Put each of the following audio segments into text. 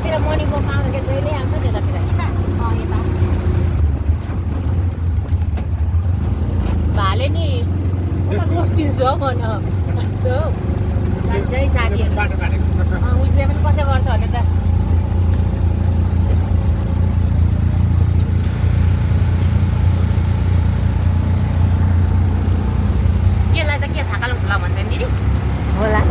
यतातिर मणिको पाउँदाखेरि जहिले आउँछ त्यतातिर यता भाले नि बस्दिन्छ भन कस्तो मान्छे साथीहरू उसले पनि कसो गर्छ भने त यसलाई त के छाकालो ठुला भन्छ नि दिदी होला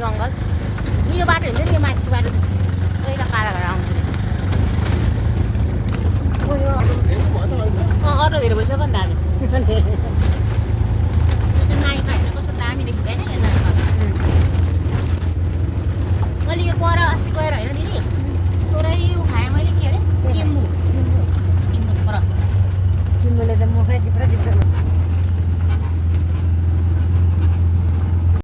जङ्गल यो बाटो हुन्छ नि यो माथि बाटो पहिला काला भएर आउँछ अटो धेरै भइसक्यो नि दाजु